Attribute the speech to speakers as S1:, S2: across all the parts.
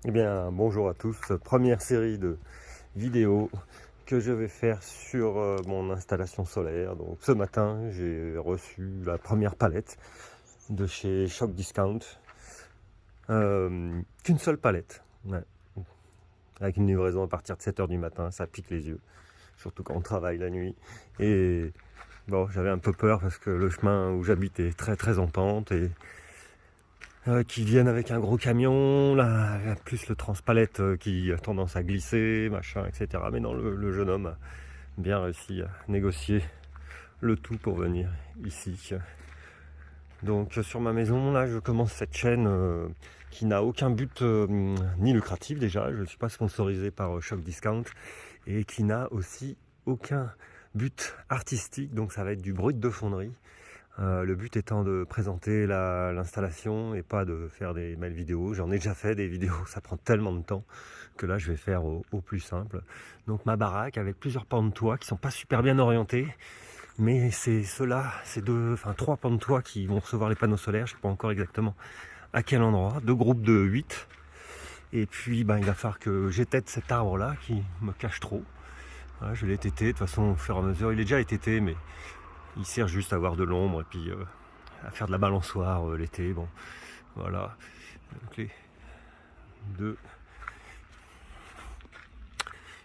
S1: Eh bien, bonjour à tous. Première série de vidéos que je vais faire sur mon installation solaire. Donc, ce matin, j'ai reçu la première palette de chez Shock Discount. Qu'une seule palette. Ouais. Avec une livraison à partir de 7 h du matin, ça pique les yeux. Surtout quand on travaille la nuit. Et bon, j'avais un peu peur parce que le chemin où j'habite est très très en pente et qui viennent avec un gros camion, là, plus le transpalette qui a tendance à glisser, machin, etc. Mais non, le jeune homme a bien réussi à négocier le tout pour venir ici. Donc sur ma maison, là, je commence cette chaîne qui n'a aucun but ni lucratif déjà. Je ne suis pas sponsorisé par Shock Discount et qui n'a aussi aucun but artistique. Donc ça va être du brut de fonderie. Le but étant de présenter l'installation et pas de faire des belles vidéos. J'en ai déjà fait des vidéos, ça prend tellement de temps que là je vais faire au plus simple. Donc ma baraque avec plusieurs pans de toit qui sont pas super bien orientés, mais c'est ceux-là, c'est trois pans de toit qui vont recevoir les panneaux solaires, je sais pas encore exactement à quel endroit, deux groupes de 8. Et puis il va falloir que j'étête cet arbre là qui me cache trop. Voilà, je l'ai tété, de toute façon au fur et à mesure, il est déjà étété mais il sert juste à avoir de l'ombre et puis à faire de la balançoire l'été. Bon, voilà. Donc les 2,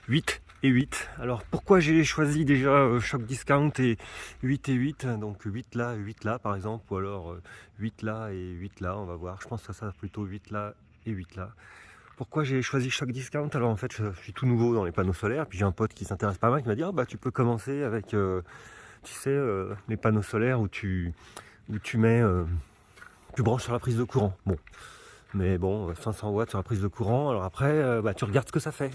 S1: 8 et 8. Alors pourquoi j'ai choisi déjà Shock Discount et 8 et 8? Donc 8 là par exemple, ou alors 8 là et 8 là, on va voir. Je pense que ça sera plutôt 8 là et 8 là. Pourquoi j'ai choisi Shock Discount? Alors en fait, je suis tout nouveau dans les panneaux solaires, puis j'ai un pote qui s'intéresse pas mal qui m'a dit tu peux commencer avec tu sais les panneaux solaires où tu mets tu branches sur la prise de courant. Bon, mais bon, 500 watts sur la prise de courant. Alors après, tu regardes ce que ça fait.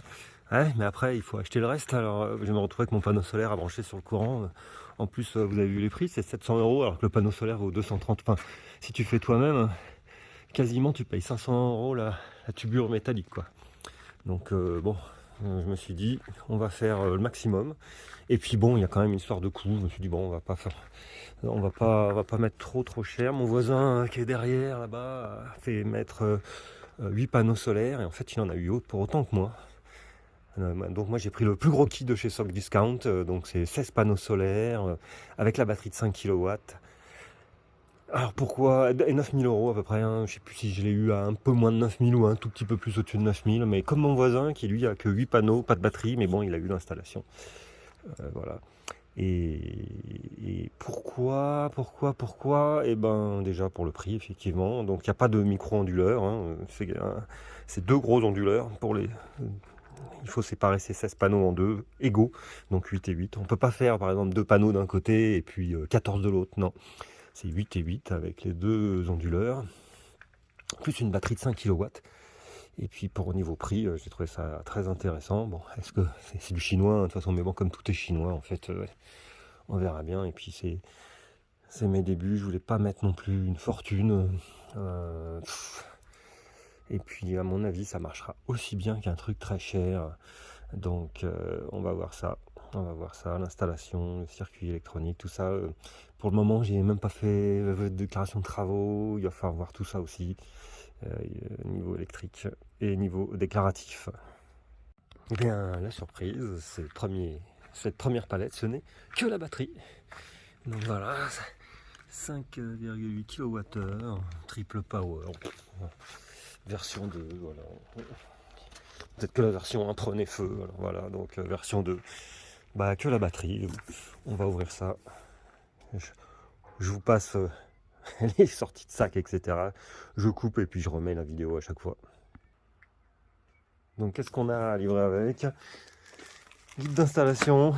S1: Ouais, mais après, il faut acheter le reste. Alors, je vais me retrouver avec mon panneau solaire à brancher sur le courant. En plus, vous avez vu les prix, c'est 700 €, alors que le panneau solaire vaut 230. Enfin, si tu fais toi-même, quasiment tu payes 500 € la tubure métallique, quoi. Donc, je me suis dit, on va faire le maximum. Et puis bon, il y a quand même une histoire de coût. Je me suis dit, bon, on va pas mettre trop cher. Mon voisin qui est derrière là-bas a fait mettre 8 panneaux solaires et en fait il en a eu pour autant que moi. Donc moi j'ai pris le plus gros kit de chez Shock Discount, donc c'est 16 panneaux solaires avec la batterie de 5 kW. Alors pourquoi? Et 9000 € à peu près, hein. Je sais plus si je l'ai eu à un peu moins de 9000 ou un tout petit peu plus au-dessus de 9000, mais comme mon voisin qui lui a que 8 panneaux, pas de batterie, mais bon il a eu l'installation. Voilà. Et pourquoi? Eh ben déjà pour le prix effectivement. Donc il n'y a pas de micro-onduleur, hein. C'est deux gros onduleurs pour les. Il faut séparer ces 16 panneaux en deux égaux, donc 8 et 8. On ne peut pas faire par exemple deux panneaux d'un côté et puis 14 de l'autre, non. C'est 8 et 8 avec les deux onduleurs, plus une batterie de 5 kW. Et puis pour au niveau prix, j'ai trouvé ça très intéressant. Bon, est-ce que c'est du chinois, hein, de toute façon, mais bon, comme tout est chinois en fait, on verra bien. Et puis c'est mes débuts, je voulais pas mettre non plus une fortune. Et puis à mon avis, ça marchera aussi bien qu'un truc très cher. Donc on va voir ça. On va voir ça, l'installation, le circuit électronique, tout ça. Pour le moment, j'ai même pas fait de déclaration de travaux. Il va falloir voir tout ça aussi, niveau électrique et niveau déclaratif. Eh bien, la surprise, cette première palette, ce n'est que la batterie. Donc voilà, 5,8 kWh, triple power, version 2, voilà. Peut-être que la version 1 prenait feu, alors voilà, donc version 2, que la batterie. On va ouvrir ça. Je vous passe les sorties de sac, etc. Je coupe et puis je remets la vidéo à chaque fois. Donc qu'est-ce qu'on a à livrer avec? Guide d'installation,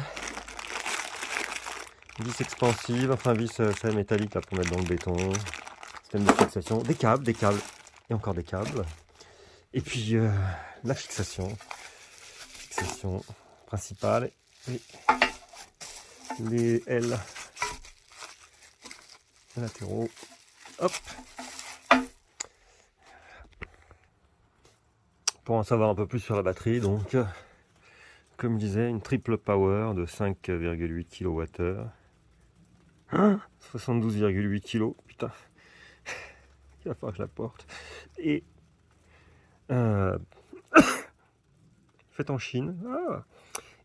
S1: vis expansive, enfin vis c'est métallique là pour mettre dans le béton, système de fixation, des câbles et encore des câbles. Et puis la fixation principale et les L latéraux. Hop. Pour en savoir un peu plus sur la batterie, donc comme je disais, une triple power de 5,8 kWh. 72,8 kg, putain. Il va falloir que je la porte. Et Fait en Chine. Ah.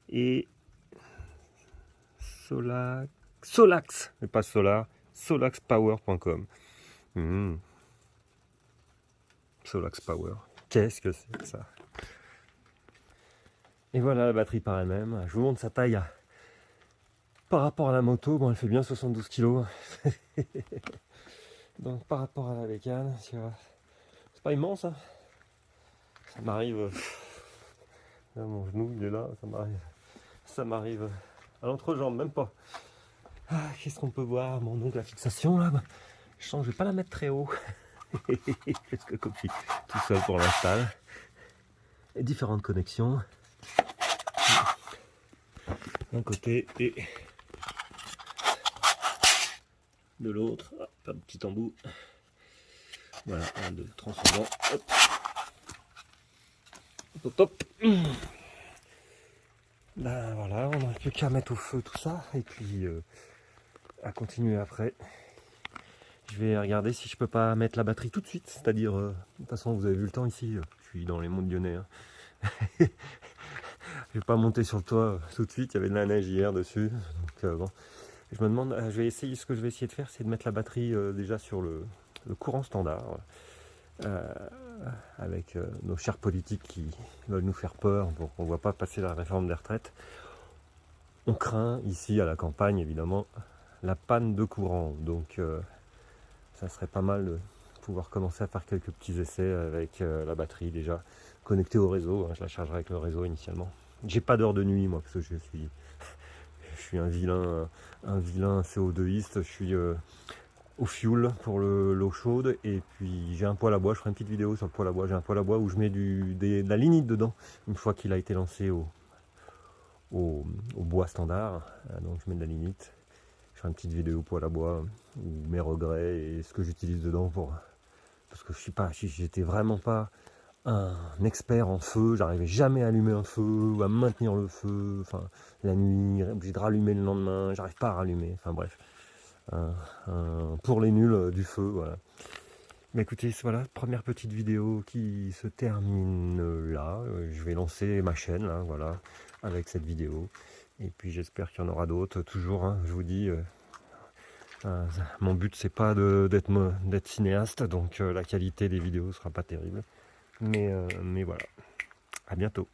S1: Et Solax, mais pas Solar, solaxpower.com. Solax Power. Qu'est-ce que c'est que ça? Et voilà la batterie par elle-même. Je vous montre sa taille par rapport à la moto. Bon, elle fait bien 72 kg. Donc par rapport à la bécane, c'est pas immense. Hein, ça m'arrive. Là, mon genou il est là, ça m'arrive à l'entrejambe, même pas. Ah, qu'est-ce qu'on peut voir? Bon, donc la fixation là, je sens que je vais pas la mettre très haut. Parce que comme je suis tout seul pour l'install. Et différentes connexions. D'un côté et de l'autre. Hop, un petit embout. Voilà, un de transcendant. Hop. Hop, hop. Ben voilà, on n'a plus qu'à mettre au feu tout ça et puis à continuer après. Je vais regarder si je peux pas mettre la batterie tout de suite, c'est-à-dire, de toute façon vous avez vu le temps ici, je suis dans les monts lyonnais. Hein. Je vais pas monter sur le toit tout de suite, il y avait de la neige hier dessus, donc bon. Je me demande, je vais essayer, ce que je vais essayer de faire, c'est de mettre la batterie déjà sur le courant standard. Avec nos chers politiques qui veulent nous faire peur, donc on ne voit pas passer la réforme des retraites. On craint ici à la campagne évidemment la panne de courant, donc ça serait pas mal de pouvoir commencer à faire quelques petits essais avec la batterie déjà connectée au réseau. Hein, je la chargerai avec le réseau initialement. J'ai pas d'heure de nuit moi parce que je suis un vilain CO2iste, je suis au fioul pour l'eau chaude et puis j'ai un poêle à bois. Je ferai une petite vidéo sur le poêle à bois. J'ai un poêle à bois où je mets de la lignite dedans une fois qu'il a été lancé au bois standard. Donc je mets de la lignite. Je ferai une petite vidéo poêle à bois où mes regrets et ce que j'utilise dedans parce que j'étais vraiment pas un expert en feu. J'arrivais jamais à allumer un feu ou à maintenir le feu. Enfin la nuit, obligé de rallumer le lendemain. J'arrive pas à rallumer. Enfin bref. Pour les nuls du feu, voilà. Mais écoutez, voilà, première petite vidéo qui se termine là. Je vais lancer ma chaîne, là, voilà, avec cette vidéo. Et puis j'espère qu'il y en aura d'autres. Toujours, hein, je vous dis, mon but c'est pas d'être cinéaste, donc la qualité des vidéos sera pas terrible. Mais voilà, à bientôt.